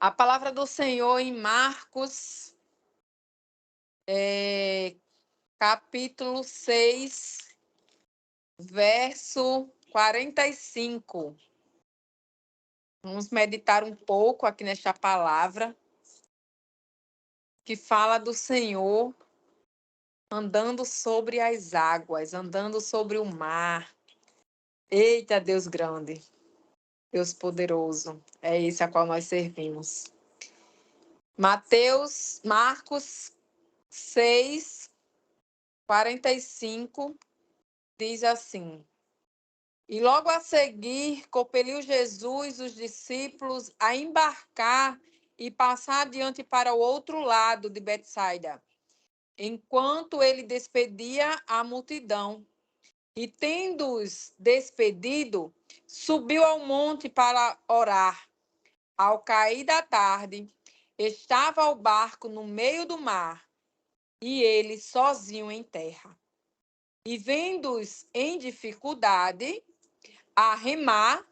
A palavra do Senhor em Marcos, capítulo 6, verso 45. Vamos meditar um pouco aqui nesta palavra, que fala do Senhor andando sobre as águas, andando sobre o mar. Eita, Deus grande, Deus poderoso, é esse a qual nós servimos. Marcos 6, 45, diz assim: E logo a seguir, compeliu Jesus os discípulos a embarcar e passar adiante para o outro lado de Betsaida, enquanto ele despedia a multidão. E tendo-os despedido, subiu ao monte para orar. Ao cair da tarde, estava o barco no meio do mar, e ele sozinho em terra. E vendo-os em dificuldade a remar,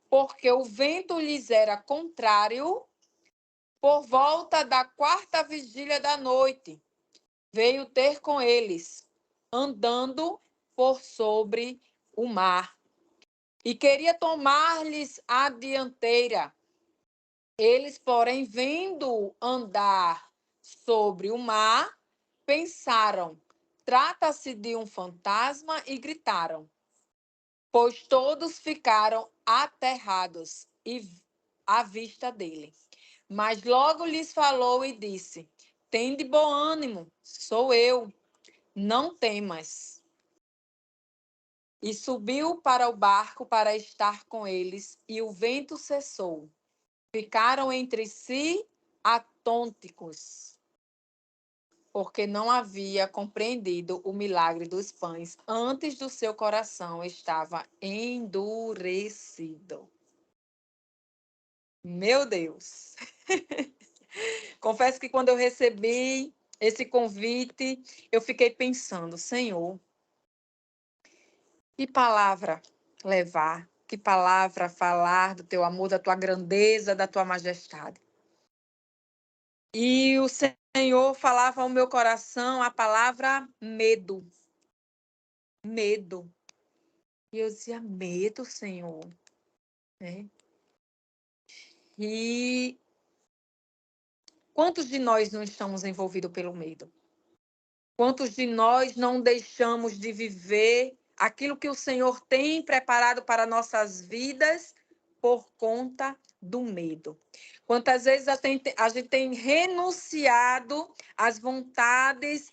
porque o vento lhes era contrário, por volta da 4ª vigília da noite, veio ter com eles, andando por sobre o mar, e queria tomar-lhes a dianteira. Eles, porém, vendo andar sobre o mar, pensaram: trata-se de um fantasma, e gritaram, pois todos ficaram aterrados à vista dele. Mas logo lhes falou e disse: tende bom ânimo, sou eu, não temas. E subiu para o barco para estar com eles, e o vento cessou. Ficaram entre si atônitos, porque não havia compreendido o milagre dos pães, antes do seu coração estava endurecido. Meu Deus! Confesso que quando eu recebi esse convite, eu fiquei pensando: Senhor, que palavra levar, que palavra falar do teu amor, da tua grandeza, da tua majestade. E o Senhor falava ao meu coração a palavra medo. Medo. E eu dizia: medo, Senhor. Né? E quantos de nós não estamos envolvidos pelo medo? Quantos de nós não deixamos de viver aquilo que o Senhor tem preparado para nossas vidas por conta do medo? Quantas vezes a gente tem renunciado às vontades,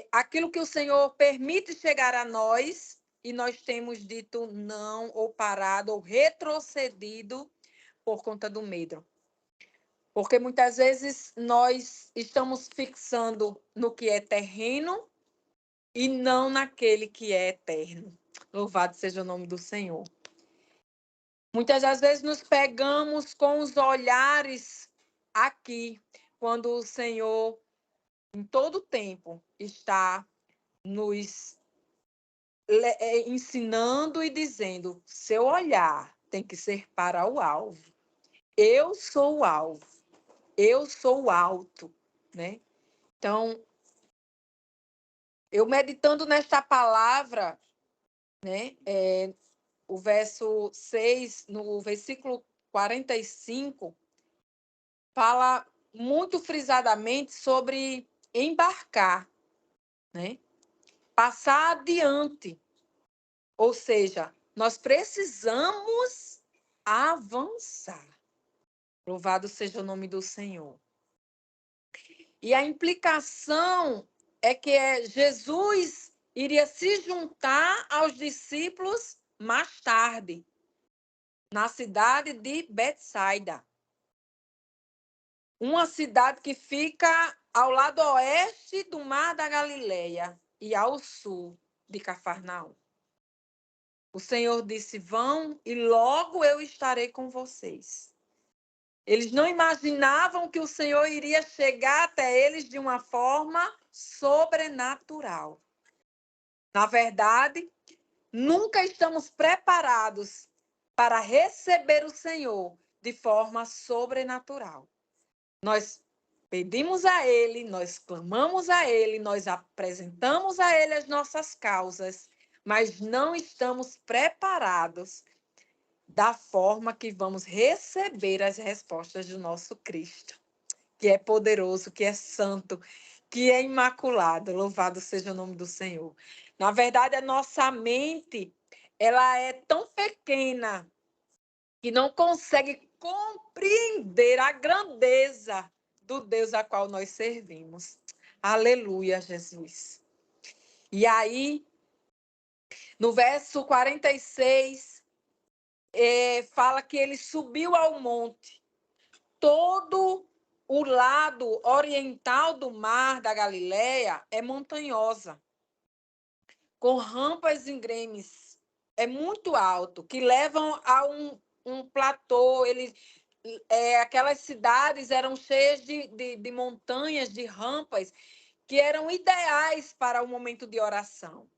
aquilo que o Senhor permite chegar a nós, e nós temos dito não, ou parado, ou retrocedido por conta do medo. Porque muitas vezes nós estamos fixando no que é terreno e não naquele que é eterno. Louvado seja o nome do Senhor. Muitas das vezes nos pegamos com os olhares aqui, quando o Senhor, em todo tempo, está nos ensinando e dizendo: seu olhar tem que ser para o alvo. Eu sou o alvo. Eu sou o alto, né? Então, eu meditando nesta palavra, né? O verso 6, no versículo 45, fala muito frisadamente sobre embarcar, né? Passar adiante. Ou seja, nós precisamos avançar. Louvado seja o nome do Senhor. E a implicação é que Jesus iria se juntar aos discípulos mais tarde, na cidade de Betsaida. Uma cidade que fica ao lado oeste do Mar da Galileia e ao sul de Cafarnaum. O Senhor disse: vão e logo eu estarei com vocês. Eles não imaginavam que o Senhor iria chegar até eles de uma forma sobrenatural. Na verdade, nunca estamos preparados para receber o Senhor de forma sobrenatural. Nós pedimos a Ele, nós clamamos a Ele, nós apresentamos a Ele as nossas causas, mas não estamos preparados da forma que vamos receber as respostas do nosso Cristo, que é poderoso, que é santo, que é imaculado. Louvado seja o nome do Senhor. Na verdade, a nossa mente, ela é tão pequena que não consegue compreender a grandeza do Deus a qual nós servimos. Aleluia, Jesus. E aí, no verso 46, fala que ele subiu ao monte. Todo o lado oriental do mar da Galileia é montanhosa, com rampas íngremes, é muito alto, que levam a um platô. Aquelas cidades eram cheias de montanhas, de rampas, que eram ideais para o momento de oração,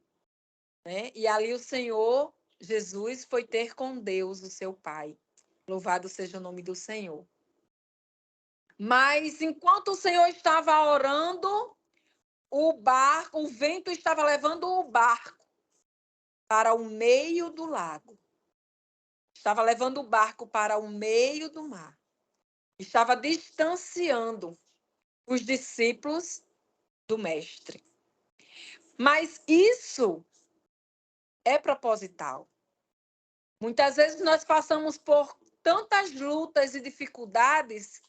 né? E ali o Senhor Jesus foi ter com Deus, o seu Pai. Louvado seja o nome do Senhor. Mas enquanto o Senhor estava orando, o vento estava levando o barco para o meio do lago. Estava levando o barco para o meio do mar. Estava distanciando os discípulos do mestre. Mas isso é proposital. Muitas vezes nós passamos por tantas lutas e dificuldades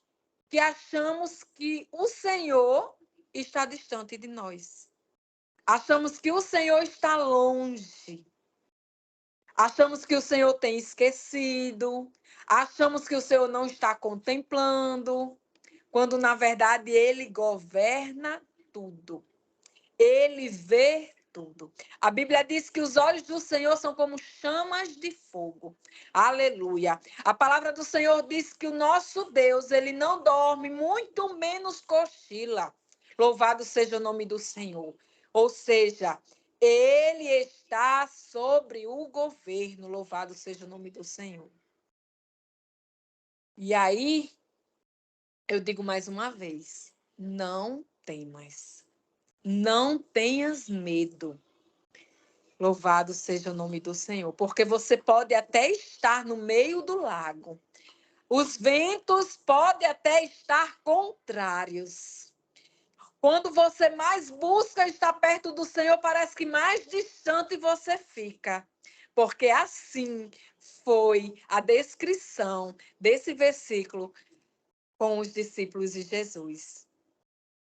que achamos que o Senhor está distante de nós. Achamos que o Senhor está longe. Achamos que o Senhor tem esquecido. Achamos que o Senhor não está contemplando. Quando, na verdade, Ele governa tudo. Ele vê tudo. A Bíblia diz que os olhos do Senhor são como chamas de fogo. Aleluia. A palavra do Senhor diz que o nosso Deus, ele não dorme, muito menos cochila. Louvado seja o nome do Senhor. Ou seja, ele está sobre o governo. Louvado seja o nome do Senhor. E aí, eu digo mais uma vez, não temas. Não tenhas medo. Louvado seja o nome do Senhor. Porque você pode até estar no meio do lago. Os ventos podem até estar contrários. Quando você mais busca estar perto do Senhor, parece que mais distante você fica. Porque assim foi a descrição desse versículo com os discípulos de Jesus.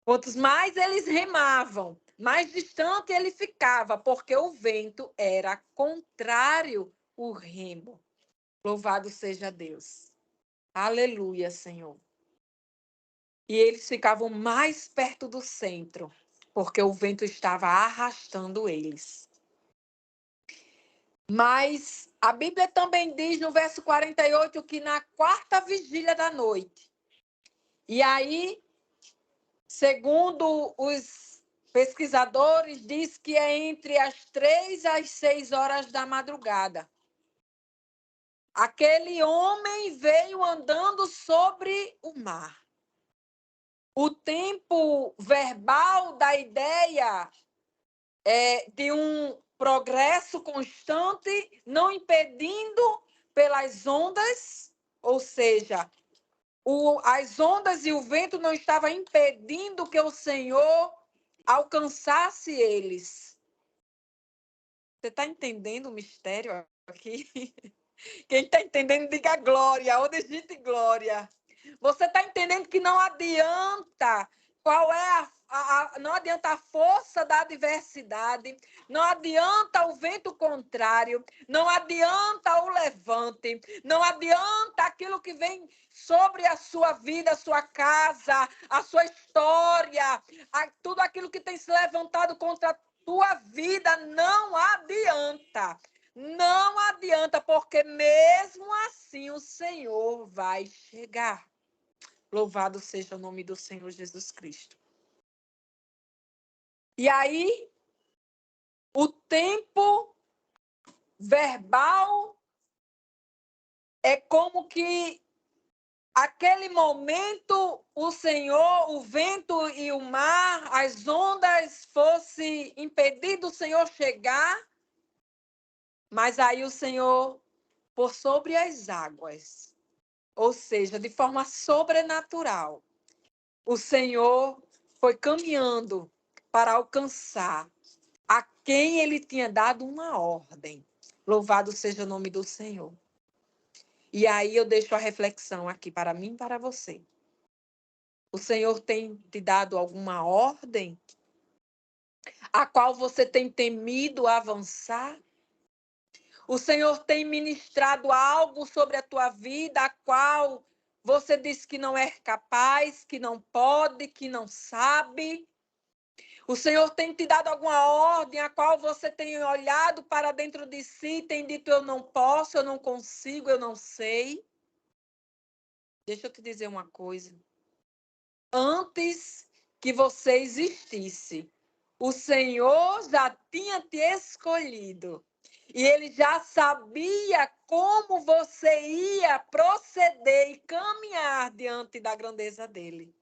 Quantos mais eles remavam, mais distante ele ficava, porque o vento era contrário ao remo. Louvado seja Deus. Aleluia, Senhor. E eles ficavam mais perto do centro, porque o vento estava arrastando eles. Mas a Bíblia também diz no verso 48 que na quarta vigília da noite. E aí, segundo os pesquisadores, diz que é entre as 3 às 6 horas da madrugada. Aquele homem veio andando sobre o mar. O tempo verbal da ideia de um progresso constante, não impedindo pelas ondas, ou seja, as ondas e o vento não estavam impedindo que o Senhor alcançasse eles. Você está entendendo o mistério aqui? Quem está entendendo, diga glória, ou digite glória. Você está entendendo que não adianta não adianta a força da adversidade, não adianta o vento contrário, não adianta o levante, não adianta aquilo que vem sobre a sua vida, a sua casa, a sua história, tudo aquilo que tem se levantado contra a tua vida, não adianta. Não adianta, porque mesmo assim o Senhor vai chegar. Louvado seja o nome do Senhor Jesus Cristo. E aí, o tempo verbal é como que Aquele momento, o Senhor, o vento e o mar, as ondas fosse impedir do Senhor chegar, mas aí o Senhor, por sobre as águas, ou seja, de forma sobrenatural, o Senhor foi caminhando para alcançar a quem ele tinha dado uma ordem. Louvado seja o nome do Senhor. E aí eu deixo a reflexão aqui para mim e para você. O Senhor tem te dado alguma ordem a qual você tem temido avançar? O Senhor tem ministrado algo sobre a tua vida, a qual você diz que não é capaz, que não pode, que não sabe? O Senhor tem te dado alguma ordem a qual você tem olhado para dentro de si, tem dito eu não posso, eu não consigo, eu não sei? Deixa eu te dizer uma coisa. Antes que você existisse, o Senhor já tinha te escolhido. E ele já sabia como você ia proceder e caminhar diante da grandeza dele.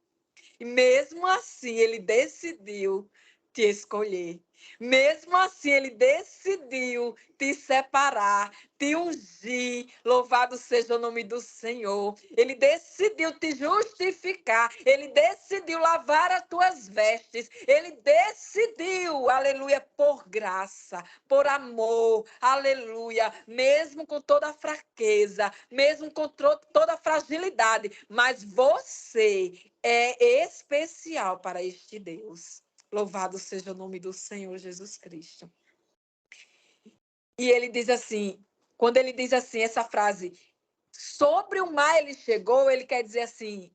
E mesmo assim, ele decidiu te escolher. Mesmo assim, ele decidiu te separar, te ungir. Louvado seja o nome do Senhor. Ele decidiu te justificar. Ele decidiu lavar as tuas vestes. Ele decidiu, aleluia, por graça, por amor, aleluia, mesmo com toda a fraqueza, mesmo com toda a fragilidade. Mas você é especial para este Deus. Louvado seja o nome do Senhor Jesus Cristo. E ele diz assim, quando ele diz assim, essa frase, sobre o mar ele chegou, ele quer dizer assim,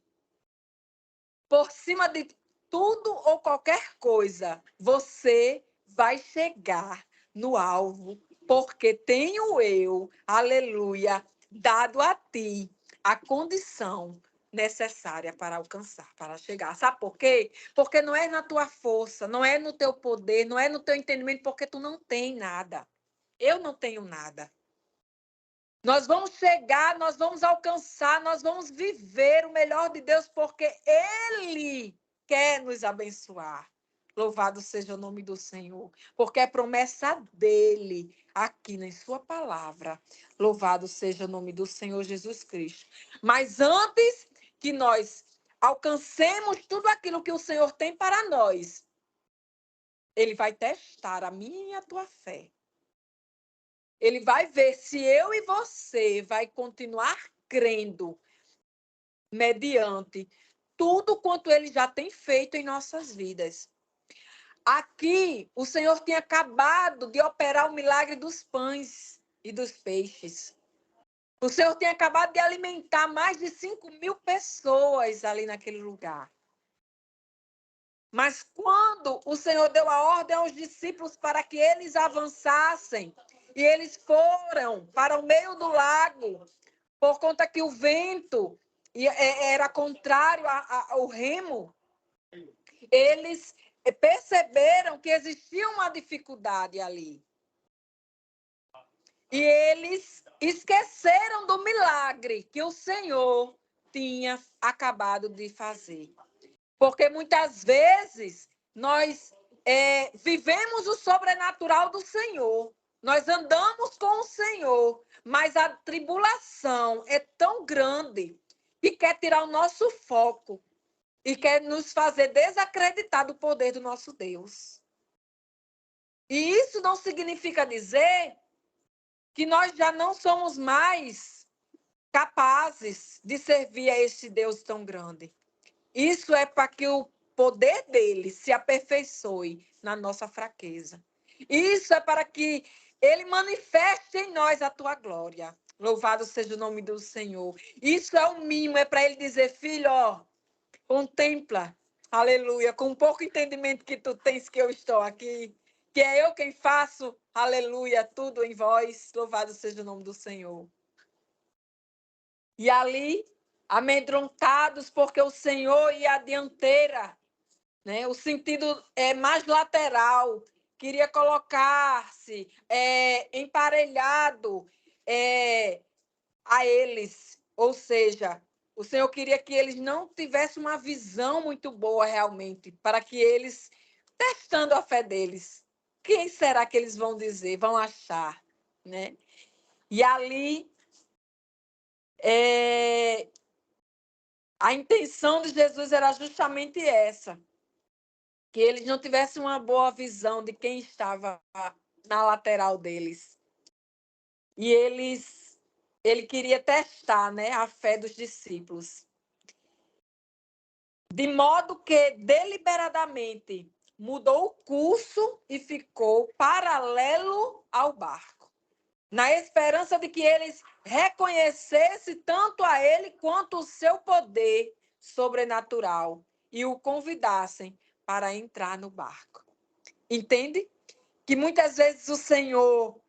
por cima de tudo ou qualquer coisa, você vai chegar no alvo, porque tenho eu, aleluia, dado a ti a condição necessária para alcançar, para chegar. Sabe por quê? Porque não é na tua força, não é no teu poder, não é no teu entendimento, porque tu não tem nada. Eu não tenho nada. Nós vamos chegar, nós vamos alcançar, nós vamos viver o melhor de Deus, porque Ele quer nos abençoar. Louvado seja o nome do Senhor, porque é promessa dele aqui na sua palavra. Louvado seja o nome do Senhor Jesus Cristo. Mas antes que nós alcancemos tudo aquilo que o Senhor tem para nós, ele vai testar a minha e a tua fé. Ele vai ver se eu e você vai continuar crendo mediante tudo quanto ele já tem feito em nossas vidas. Aqui, o Senhor tinha acabado de operar o milagre dos pães e dos peixes. O Senhor tinha acabado de alimentar mais de 5.000 pessoas ali naquele lugar. Mas quando o Senhor deu a ordem aos discípulos para que eles avançassem, e eles foram para o meio do lago, por conta que o vento era contrário ao remo, eles perceberam que existia uma dificuldade ali. E eles esqueceram do milagre que o Senhor tinha acabado de fazer. Porque muitas vezes nós vivemos o sobrenatural do Senhor. Nós andamos com o Senhor, mas a tribulação é tão grande que quer tirar o nosso foco e quer nos fazer desacreditar do poder do nosso Deus. E isso não significa dizer que nós já não somos mais capazes de servir a este Deus tão grande. Isso é para que o poder dele se aperfeiçoe na nossa fraqueza. Isso é para que ele manifeste em nós a tua glória. Louvado seja o nome do Senhor. Isso é o mínimo, é para ele dizer, filho, ó, contempla, aleluia, com o pouco entendimento que tu tens que eu estou aqui, que é eu quem faço, aleluia, tudo em vós. Louvado seja o nome do Senhor. E ali, amedrontados, porque o Senhor ia à dianteira, né? O sentido é mais lateral, queria colocar-se emparelhado a eles, ou seja, O Senhor queria que eles não tivessem uma visão muito boa realmente, para que eles, testando a fé deles, quem será que eles vão dizer, vão achar, né? E ali, a intenção de Jesus era justamente essa, que eles não tivessem uma boa visão de quem estava na lateral deles. E ele queria testar, né, a fé dos discípulos. De modo que, deliberadamente, mudou o curso e ficou paralelo ao barco, na esperança de que eles reconhecessem tanto a ele quanto o seu poder sobrenatural e o convidassem para entrar no barco. Entende? Que muitas vezes o Senhor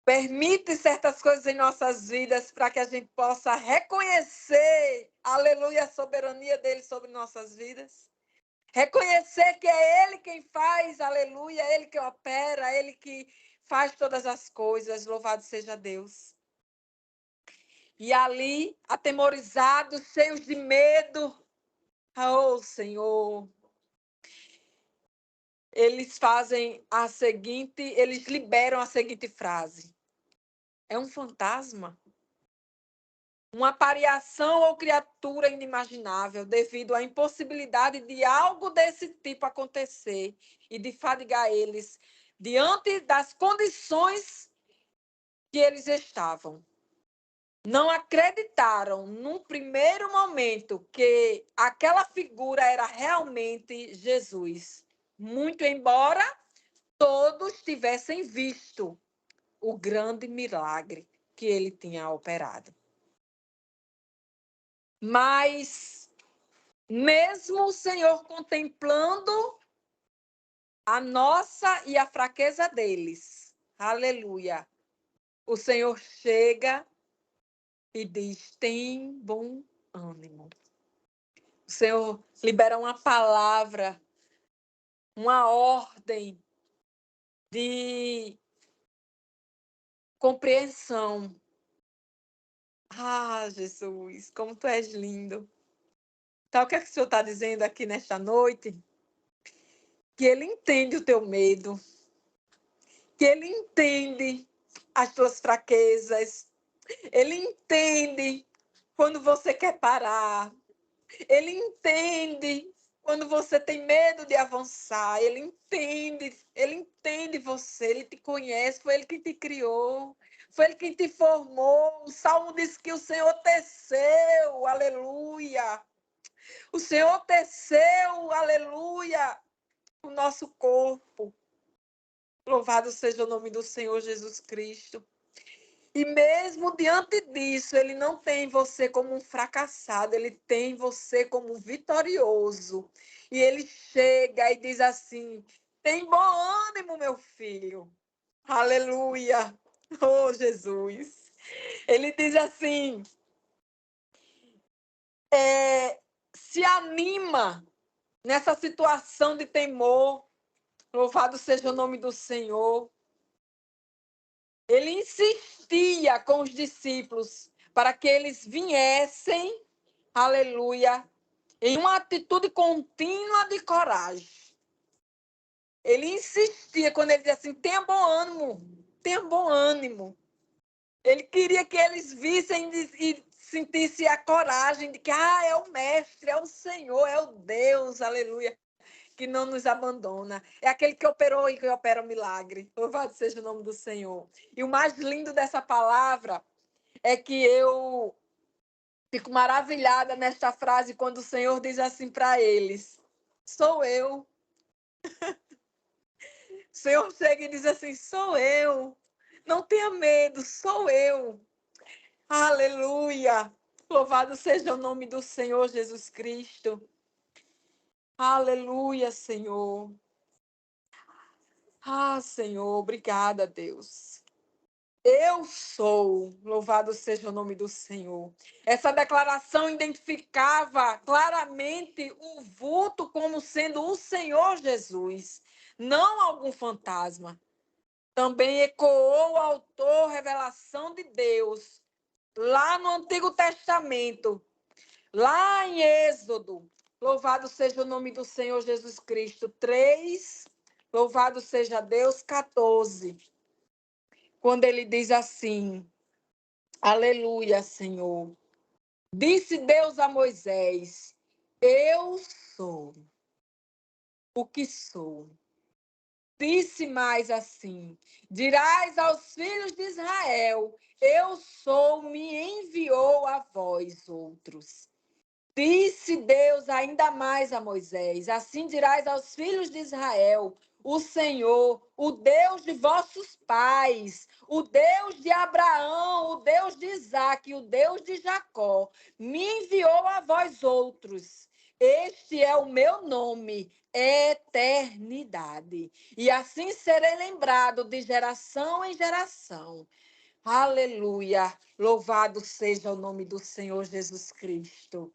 permite certas coisas em nossas vidas para que a gente possa reconhecer, aleluia, a soberania dele sobre nossas vidas. Reconhecer que é ele quem faz, aleluia, é ele que opera, é ele que faz todas as coisas, louvado seja Deus. E ali, atemorizados, cheios de medo, oh Senhor, eles liberam a seguinte frase: é um fantasma? Uma apariação ou criatura inimaginável, devido à impossibilidade de algo desse tipo acontecer e de fadigar eles diante das condições que eles estavam. Não acreditaram, num primeiro momento, que aquela figura era realmente Jesus, muito embora todos tivessem visto o grande milagre que ele tinha operado. Mas, mesmo o Senhor contemplando a nossa e a fraqueza deles, aleluia, o Senhor chega e diz: tem bom ânimo. O Senhor libera uma palavra, uma ordem de compreensão. Ah, Jesus, como tu és lindo. Tá, o que é que o Senhor está dizendo aqui nesta noite? Que Ele entende o teu medo, que Ele entende as tuas fraquezas, Ele entende quando você quer parar, Ele entende quando você tem medo de avançar, Ele entende você, Ele te conhece, foi Ele que te criou, foi Ele que te formou. O Salmo diz que o Senhor teceu, aleluia. O Senhor teceu, aleluia, o nosso corpo. Louvado seja o nome do Senhor Jesus Cristo. E mesmo diante disso, ele não tem você como um fracassado, ele tem você como um vitorioso. E ele chega e diz assim: tem bom ânimo, meu filho. Aleluia. Oh, Jesus. Ele diz assim: se anima nessa situação de temor. Louvado seja o nome do Senhor. Ele insistia com os discípulos para que eles viessem, aleluia, em uma atitude contínua de coragem. Ele insistia quando ele dizia assim: tenha bom ânimo, tenha bom ânimo. Ele queria que eles vissem e sentissem a coragem de que é o Mestre, é o Senhor, é o Deus, aleluia, que não nos abandona. É aquele que operou e que opera o milagre. Louvado seja o nome do Senhor. E o mais lindo dessa palavra é que eu fico maravilhada nesta frase quando o Senhor diz assim para eles: sou eu. O Senhor chega e diz assim: sou eu. Não tenha medo, sou eu. Aleluia. Louvado seja o nome do Senhor Jesus Cristo. Aleluia, Senhor. Senhor, obrigada, Deus. Eu sou, louvado seja o nome do Senhor. Essa declaração identificava claramente o vulto como sendo o Senhor Jesus, não algum fantasma. Também ecoou o autor revelação de Deus, lá no Antigo Testamento, Lá em Êxodo, louvado seja o nome do Senhor Jesus Cristo, 3, louvado seja Deus, 14. Quando ele diz assim, aleluia, Senhor. Disse Deus a Moisés, eu sou o que sou. Disse mais assim, dirás aos filhos de Israel, eu sou, me enviou a vós outros. Disse Deus ainda mais a Moisés: assim dirás aos filhos de Israel: o Senhor, o Deus de vossos pais, o Deus de Abraão, o Deus de Isaque, o Deus de Jacó, me enviou a vós outros. Este é o meu nome, eternidade. E assim serei lembrado de geração em geração. Aleluia! Louvado seja o nome do Senhor Jesus Cristo.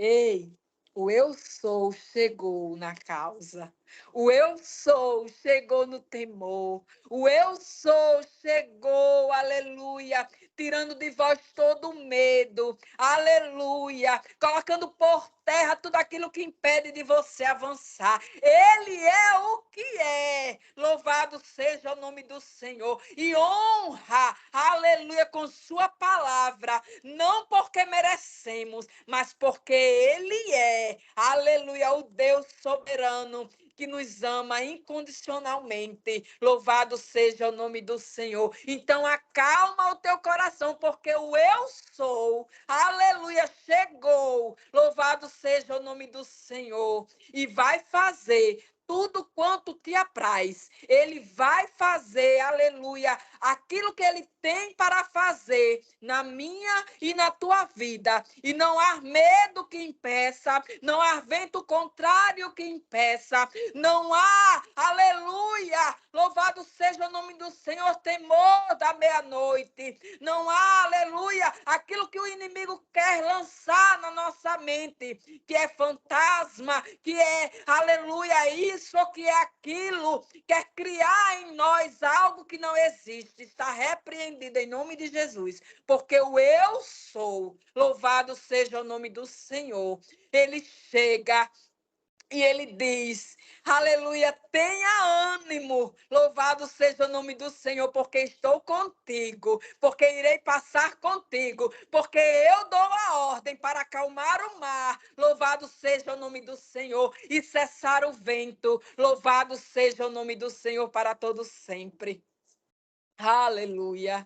Ei, o eu sou chegou na causa. O eu sou chegou no temor. O eu sou chegou, aleluia, tirando de vós todo o medo. Aleluia, colocando por terra tudo aquilo que impede de você avançar. Ele é o que é. Louvado seja o nome do Senhor. E honra, aleluia, com sua palavra, não porque merecemos, mas porque ele é, aleluia, o Deus soberano que nos ama incondicionalmente. Louvado seja o nome do Senhor. Então acalma o teu coração, porque o eu sou, aleluia, chegou. Louvado seja o nome do Senhor. E vai fazer tudo quanto te apraz. Ele vai fazer, aleluia, aquilo que ele tem para fazer na minha e na tua vida. E não há medo que impeça, não há vento contrário que impeça, não há, aleluia, louvado seja o nome do Senhor, temor da meia-noite. Não há, aleluia, aquilo que o inimigo quer lançar na nossa mente, que é fantasma, que é, aleluia, isso ou que é aquilo, quer criar em nós algo que não existe. Está repreendido em nome de Jesus, porque o eu sou, louvado seja o nome do Senhor. Ele chega e ele diz, aleluia, tenha ânimo, louvado seja o nome do Senhor, porque estou contigo, porque irei passar contigo, porque eu dou a ordem para acalmar o mar, louvado seja o nome do Senhor, e cessar o vento, louvado seja o nome do Senhor para todos sempre. Aleluia.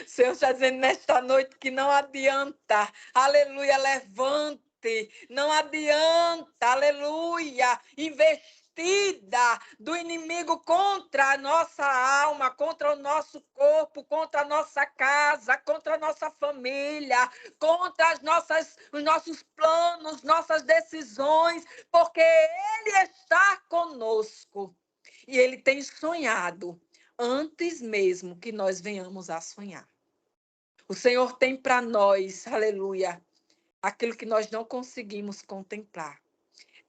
O Senhor está dizendo nesta noite que não adianta, aleluia, levante, não adianta, aleluia, investida do inimigo contra a nossa alma, contra o nosso corpo, contra a nossa casa, contra a nossa família, contra os nossos planos, nossas decisões, porque Ele está conosco e Ele tem sonhado antes mesmo que nós venhamos a sonhar. O Senhor tem para nós, aleluia, aquilo que nós não conseguimos contemplar.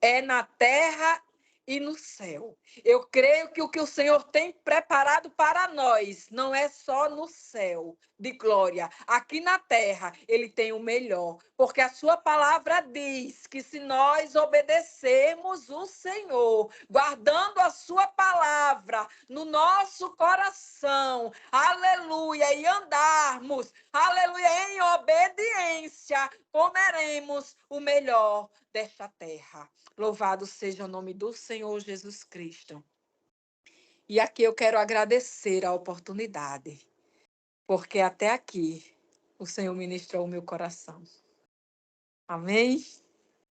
É na terra e no céu. Eu creio que o que o Senhor tem preparado para nós não é só no céu de glória. Aqui na terra, Ele tem o melhor. Porque a sua palavra diz que se nós obedecermos o Senhor, guardando a sua palavra no nosso coração, aleluia, e andarmos, aleluia, em obediência, comeremos o melhor desta terra. Louvado seja o nome do Senhor Jesus Cristo. E aqui eu quero agradecer a oportunidade, porque até aqui o Senhor ministrou o meu coração. Amém?